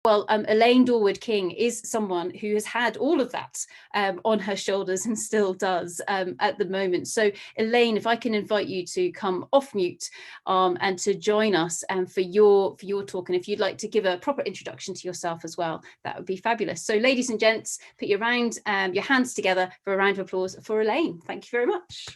Well, Elaine Dorward-King is someone who has had all of that on her shoulders and still does at the moment. So Elaine, if I can invite you to come off mute and to join us for your talk, and if you'd like to give a proper introduction to yourself as well, that would be fabulous. So ladies and gents, put your hands together for a round of applause for Elaine. Thank you very much.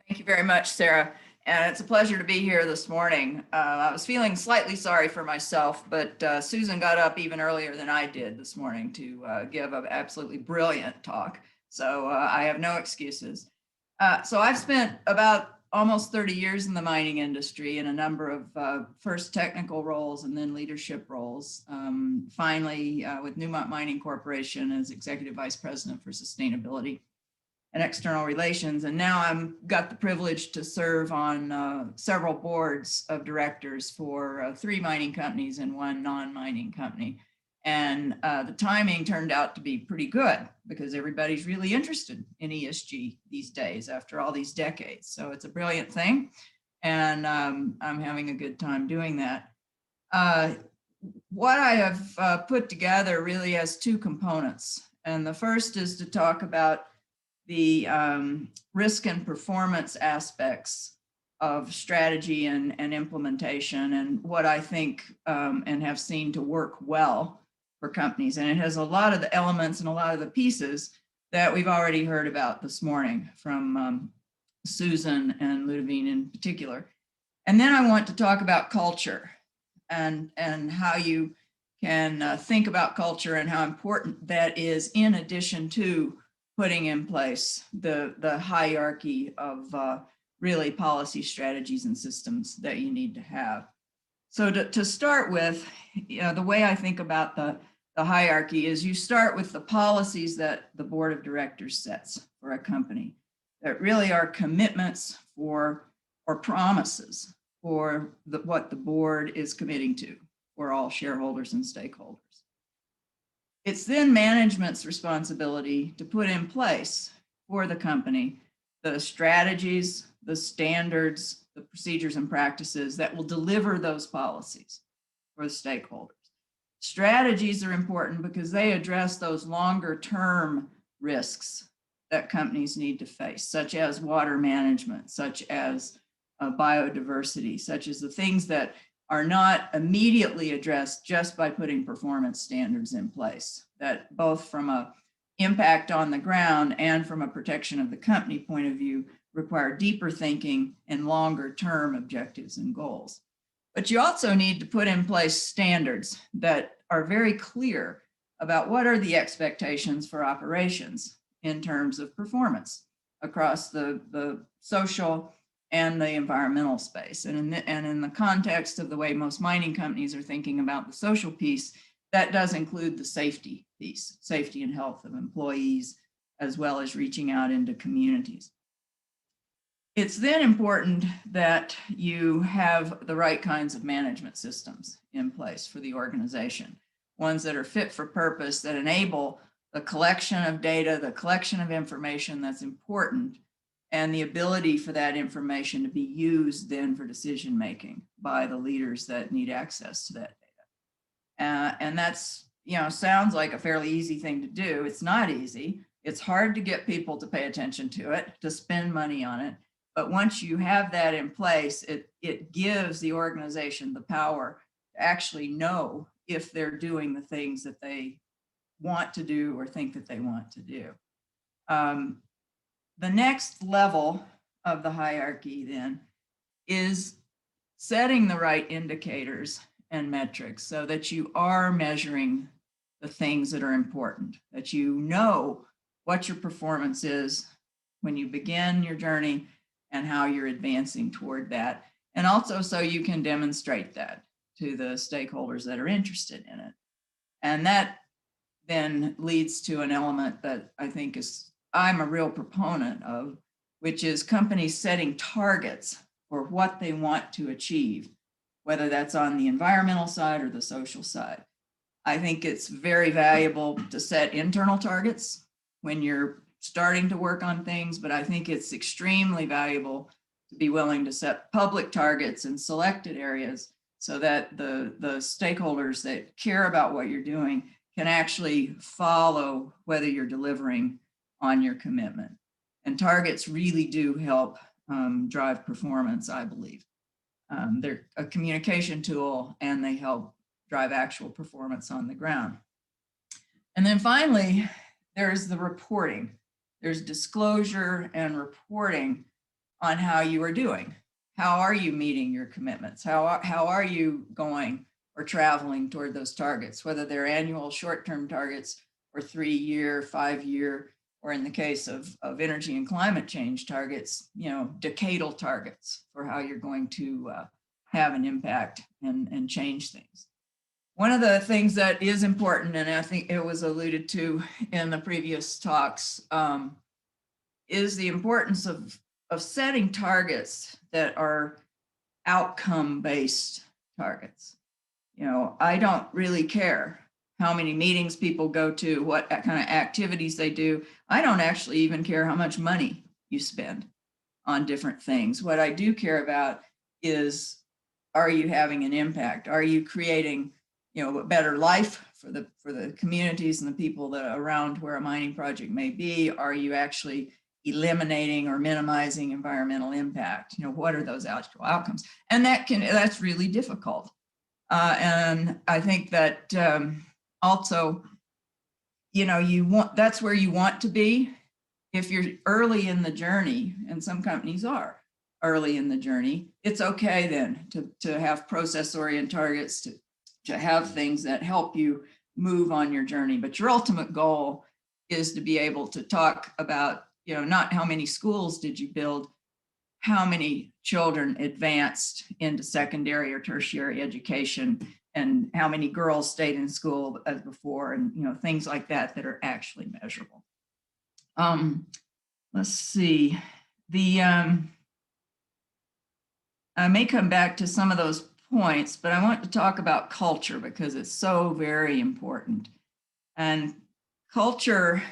Thank you very much, Sarah. And it's a pleasure to be here this morning. I was feeling slightly sorry for myself, but Susan got up even earlier than I did this morning to give an absolutely brilliant talk. So I have no excuses. So I've spent about almost 30 years in the mining industry in a number of first technical roles and then leadership roles. Finally, with Newmont Mining Corporation as Executive Vice President for Sustainability and External Relations. And now I've got the privilege to serve on several boards of directors for 3 mining companies and 1 non-mining company. And the timing turned out to be pretty good because everybody's really interested in ESG these days after all these decades. So it's a brilliant thing. And I'm having a good time doing that. What I have put together really has 2 components. And the first is to talk about the risk and performance aspects of strategy and implementation and what I think and have seen to work well for companies. And it has a lot of the elements and a lot of the pieces that we've already heard about this morning from Susan and Ludovine in particular. And then I want to talk about culture and how you can think about culture and how important that is in addition to putting in place the hierarchy of really policy strategies and systems that you need to have. So to start with, the way I think about the hierarchy is you start with the policies that the board of directors sets for a company that really are commitments for or promises for what the board is committing to for all shareholders and stakeholders. It's then management's responsibility to put in place for the company the strategies, the standards, the procedures and practices that will deliver those policies for the stakeholders. Strategies are important because they address those longer term risks that companies need to face, such as water management, such as biodiversity, such as the things that are not immediately addressed just by putting performance standards in place, that both from an impact on the ground and from a protection of the company point of view require deeper thinking and longer term objectives and goals. But you also need to put in place standards that are very clear about what are the expectations for operations in terms of performance across the social and the environmental space. And in the context of the way most mining companies are thinking about the social piece, that does include the safety piece, safety and health of employees, as well as reaching out into communities. It's then important that you have the right kinds of management systems in place for the organization, ones that are fit for purpose, that enable the collection of data, the collection of information that's important, and the ability for that information to be used then for decision making by the leaders that need access to that data. And that's, sounds like a fairly easy thing to do. It's not easy. It's hard to get people to pay attention to it, to spend money on it. But once you have that in place, it gives the organization the power to actually know if they're doing the things that they want to do or think that they want to do. The next level of the hierarchy then is setting the right indicators and metrics so that you are measuring the things that are important, that you know what your performance is when you begin your journey and how you're advancing toward that. And also so you can demonstrate that to the stakeholders that are interested in it. And that then leads to an element that I think I'm a real proponent of, which is companies setting targets for what they want to achieve, whether that's on the environmental side or the social side. I think it's very valuable to set internal targets when you're starting to work on things, but I think it's extremely valuable to be willing to set public targets in selected areas so that the stakeholders that care about what you're doing can actually follow whether you're delivering on your commitment. And targets really do help drive performance, I believe. They're a communication tool and they help drive actual performance on the ground. And then finally, there's the reporting. There's disclosure and reporting on how you are doing. How are you meeting your commitments? How are you going or traveling toward those targets, whether they're annual short-term targets or 3-year, 5-year, or in the case of energy and climate change targets, decadal targets for how you're going to have an impact and change things. One of the things that is important, and I think it was alluded to in the previous talks, is the importance of setting targets that are outcome-based targets. I don't really care how many meetings people go to, what kind of activities they do. I don't actually even care how much money you spend on different things. What I do care about is, are you having an impact? Are you creating, a better life for the communities and the people that are around where a mining project may be? Are you actually eliminating or minimizing environmental impact? What are those actual outcomes? And that's really difficult. And I think that also, that's where you want to be. If you're early in the journey, and some companies are early in the journey, it's okay then to have process-oriented targets, to have things that help you move on your journey. But your ultimate goal is to be able to talk about, not how many schools did you build, how many children advanced into secondary or tertiary education, and how many girls stayed in school as before, and things like that are actually measurable. Let's see. I may come back to some of those points, but I want to talk about culture because it's so very important. And culture,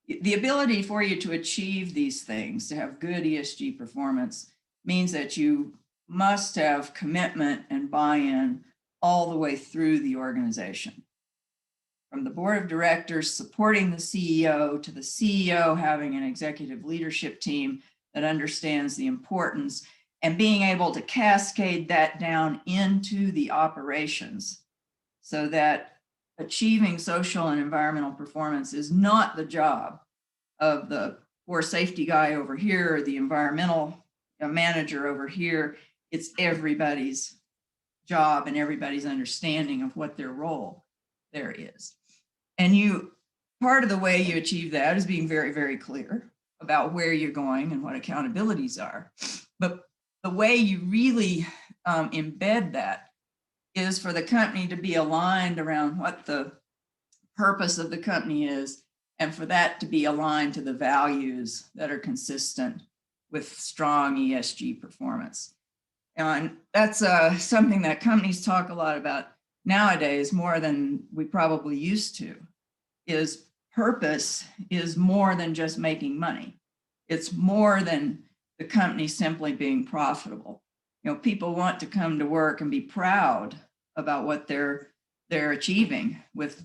the ability for you to achieve these things, to have good ESG performance, means that you must have commitment and buy-in all the way through the organization. From the board of directors supporting the CEO, to the CEO having an executive leadership team that understands the importance, and being able to cascade that down into the operations so that achieving social and environmental performance is not the job of the poor safety guy over here or the environmental manager over here. It's everybody's job and everybody's understanding of what their role there is. And part of the way you achieve that is being very, very clear about where you're going and what accountabilities are. But the way you really embed that is for the company to be aligned around what the purpose of the company is, and for that to be aligned to the values that are consistent with strong ESG performance. And that's something that companies talk a lot about nowadays, more than we probably used to, is purpose is more than just making money. It's more than the company simply being profitable. People want to come to work and be proud about what they're achieving with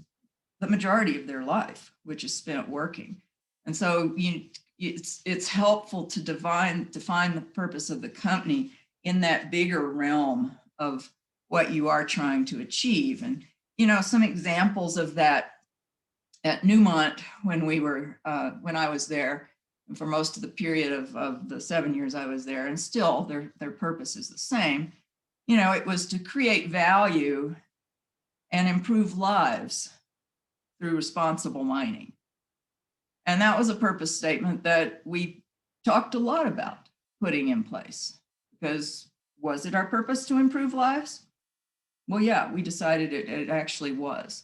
the majority of their life, which is spent working. And so it's helpful to define the purpose of the company in that bigger realm of what you are trying to achieve. And some examples of that at Newmont when I was there, and for most of the period of the 7 years I was there, and still their purpose is the same. It was to create value and improve lives through responsible mining. And that was a purpose statement that we talked a lot about putting in place, because was it our purpose to improve lives? Well, yeah, we decided it actually was.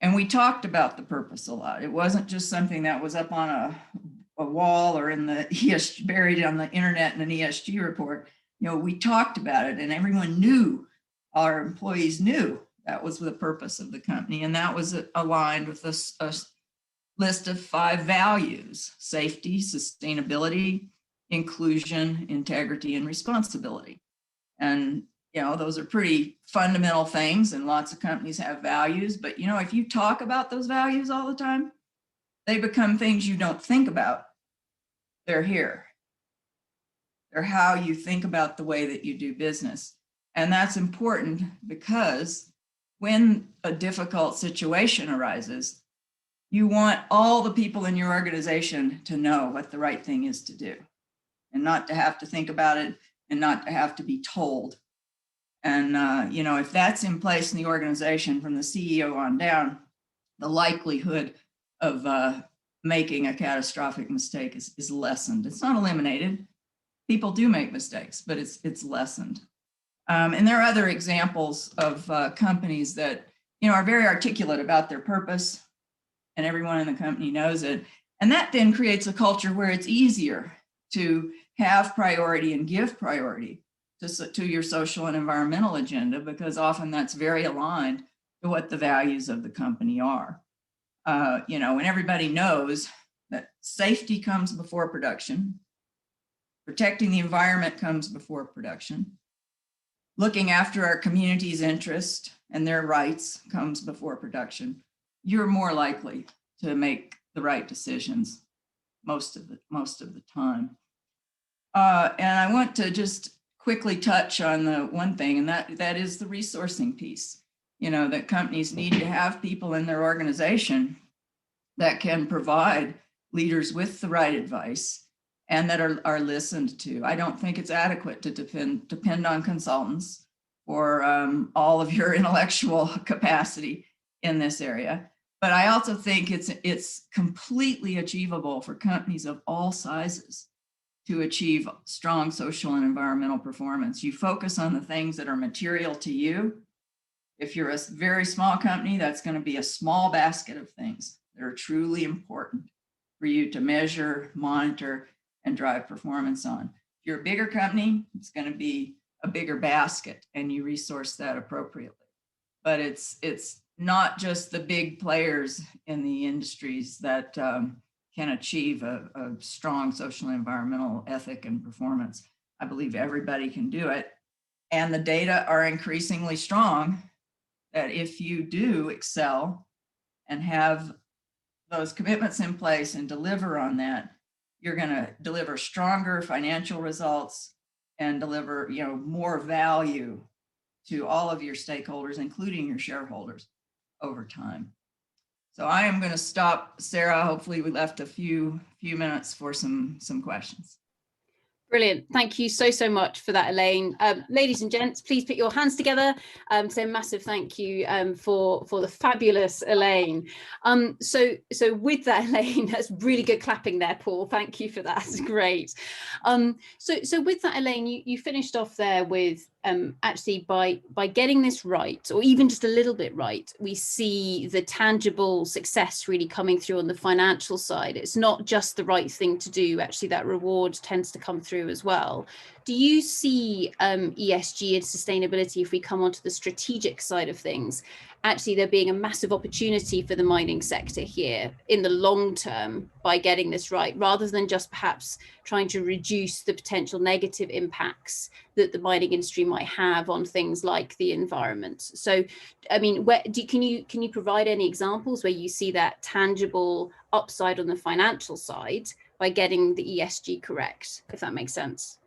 And we talked about the purpose a lot. It wasn't just something that was up on a wall or in the ESG, buried on the internet in an ESG report. We talked about it, and everyone knew, our employees knew that was the purpose of the company. And that was aligned with a list of 5 values: safety, sustainability, inclusion, integrity, and responsibility. And those are pretty fundamental things, and lots of companies have values, but if you talk about those values all the time, they become things you don't think about. They're here. They're how you think about the way that you do business. And that's important because when a difficult situation arises, you want all the people in your organization to know what the right thing is to do, and not to have to think about it, and not to have to be told. And, if that's in place in the organization from the CEO on down, the likelihood of making a catastrophic mistake is lessened. It's not eliminated. People do make mistakes, but it's lessened. And there are other examples of companies that, are very articulate about their purpose, and everyone in the company knows it. And that then creates a culture where it's easier to have priority and give priority to your social and environmental agenda, because often that's very aligned to what the values of the company are. When everybody knows that safety comes before production, protecting the environment comes before production, looking after our community's interest and their rights comes before production, you're more likely to make the right decisions most of the time. And I want to just quickly touch on the one thing, and that is the resourcing piece. That companies need to have people in their organization that can provide leaders with the right advice and that are listened to. I don't think it's adequate to depend on consultants for all of your intellectual capacity in this area. But I also think it's completely achievable for companies of all sizes to achieve strong social and environmental performance. You focus on the things that are material to you. If you're a very small company, that's going to be a small basket of things that are truly important for you to measure, monitor, and drive performance on. If you're a bigger company, it's going to be a bigger basket, and you resource that appropriately. But it's not just the big players in the industries that can achieve a strong social and environmental ethic and performance. I believe everybody can do it. And the data are increasingly strong that if you do excel and have those commitments in place and deliver on that, you're going to deliver stronger financial results and deliver, more value to all of your stakeholders, including your shareholders, over time. So I am going to stop, Sarah. Hopefully we left a few minutes for some questions. Brilliant. Thank you so much for that, Elaine. Ladies and gents, please put your hands together. So massive thank you for the fabulous Elaine. So with that, Elaine, that's really good clapping there, Paul. Thank you for that. Great. So with that, Elaine, you finished off there with actually by getting this right, or even just a little bit right, we see the tangible success really coming through on the financial side. It's not just the right thing to do, actually that reward tends to come through as well. Do you see ESG and sustainability, if we come onto the strategic side of things, actually there being a massive opportunity for the mining sector here in the long term by getting this right, rather than just perhaps trying to reduce the potential negative impacts that the mining industry might have on things like the environment? So, I mean, can you provide any examples where you see that tangible upside on the financial side by getting the ESG correct, if that makes sense?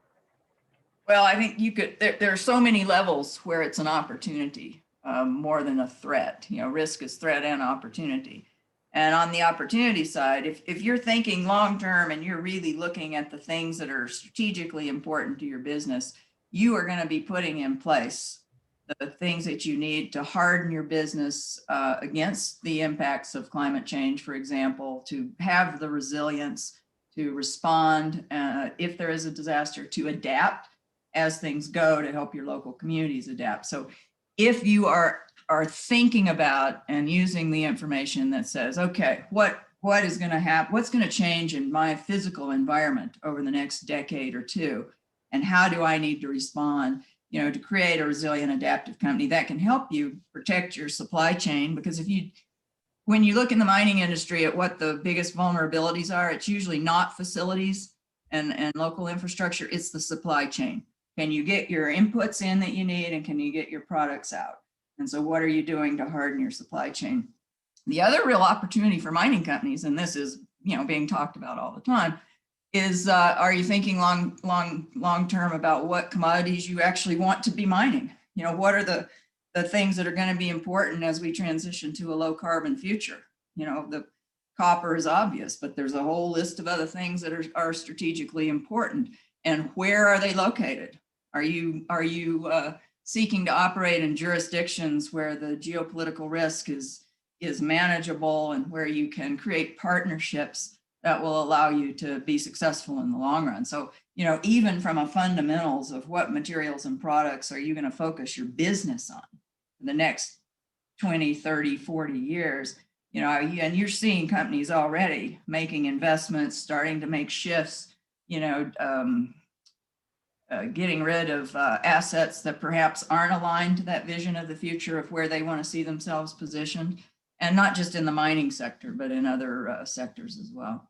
Well, I think you could, there are so many levels where it's an opportunity more than a threat. Risk is threat and opportunity. And on the opportunity side, if you're thinking long-term and you're really looking at the things that are strategically important to your business, you are going to be putting in place the things that you need to harden your business against the impacts of climate change, for example, to have the resilience to respond if there is a disaster, to adapt as things go, to help your local communities adapt. So if you are thinking about and using the information that says, okay, what is going to happen, what's going to change in my physical environment over the next decade or two, and how do I need to respond, to create a resilient, adaptive company that can help you protect your supply chain. Because when you look in the mining industry at what the biggest vulnerabilities are, it's usually not facilities and local infrastructure, it's the supply chain. Can you get your inputs in that you need, and can you get your products out? And so what are you doing to harden your supply chain? The other real opportunity for mining companies, and this is, being talked about all the time, is are you thinking long term about what commodities you actually want to be mining? What are the things that are going to be important as we transition to a low carbon future? The copper is obvious, but there's a whole list of other things that are strategically important. And where are they located? Are you seeking to operate in jurisdictions where the geopolitical risk is manageable, and where you can create partnerships that will allow you to be successful in the long run? So, even from a fundamentals of what materials and products are you going to focus your business on for the next 20, 30, 40 years, and you're seeing companies already making investments, starting to make shifts, getting rid of assets that perhaps aren't aligned to that vision of the future of where they want to see themselves positioned, and not just in the mining sector, but in other sectors as well.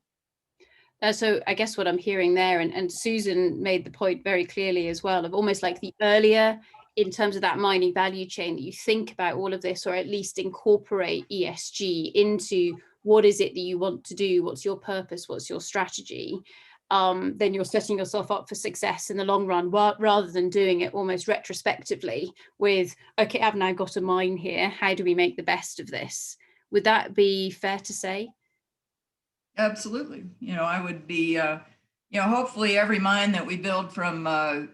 So I guess what I'm hearing there, and Susan made the point very clearly as well, of almost like the earlier in terms of that mining value chain that you think about all of this, or at least incorporate ESG into what is it that you want to do, what's your purpose, what's your strategy, then you're setting yourself up for success in the long run, rather than doing it almost retrospectively with, okay, I've now got a mine here, how do we make the best of this? Would that be fair to say? Absolutely. I would be, hopefully every mine that we build from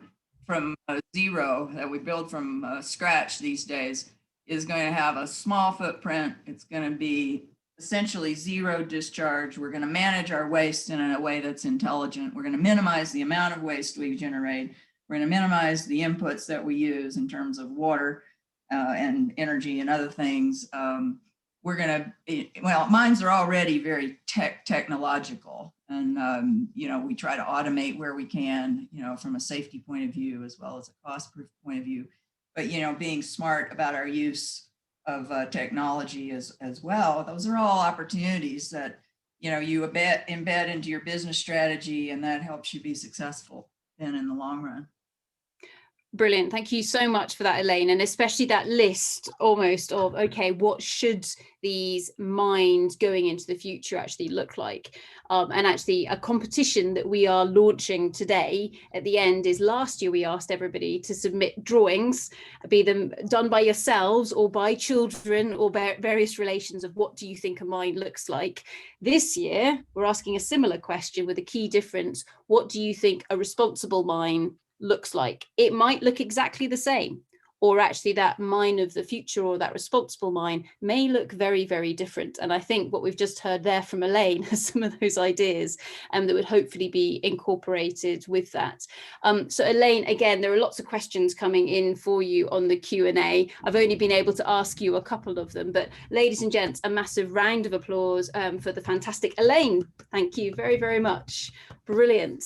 zero, that we build from scratch these days, is going to have a small footprint. It's going to be essentially zero discharge. We're going to manage our waste in a way that's intelligent. We're going to minimize the amount of waste we generate. We're going to minimize the inputs that we use in terms of water and energy and other things. We're going to, mines are already very technological, and, we try to automate where we can, from a safety point of view, as well as a cost point of view, but, being smart about our use of technology as well. Those are all opportunities that, you embed into your business strategy, and that helps you be successful then in the long run. Brilliant. Thank you so much for that, Elaine. And especially that list almost of, okay, what should these mines going into the future actually look like? And actually a competition that we are launching today at the end is, last year we asked everybody to submit drawings, be them done by yourselves or by children or various relations of what do you think a mine looks like. This year, we're asking a similar question with a key difference. What do you think a responsible mine looks like? It might look exactly the same, or actually that mine of the future, or that responsible mine, may look very, very different. And I think what we've just heard there from Elaine are some of those ideas that would hopefully be incorporated with that. So Elaine, again, there are lots of questions coming in for you on the Q&A. I've only been able to ask you a couple of them, but ladies and gents, a massive round of applause for the fantastic Elaine. Thank you very, very much. Brilliant.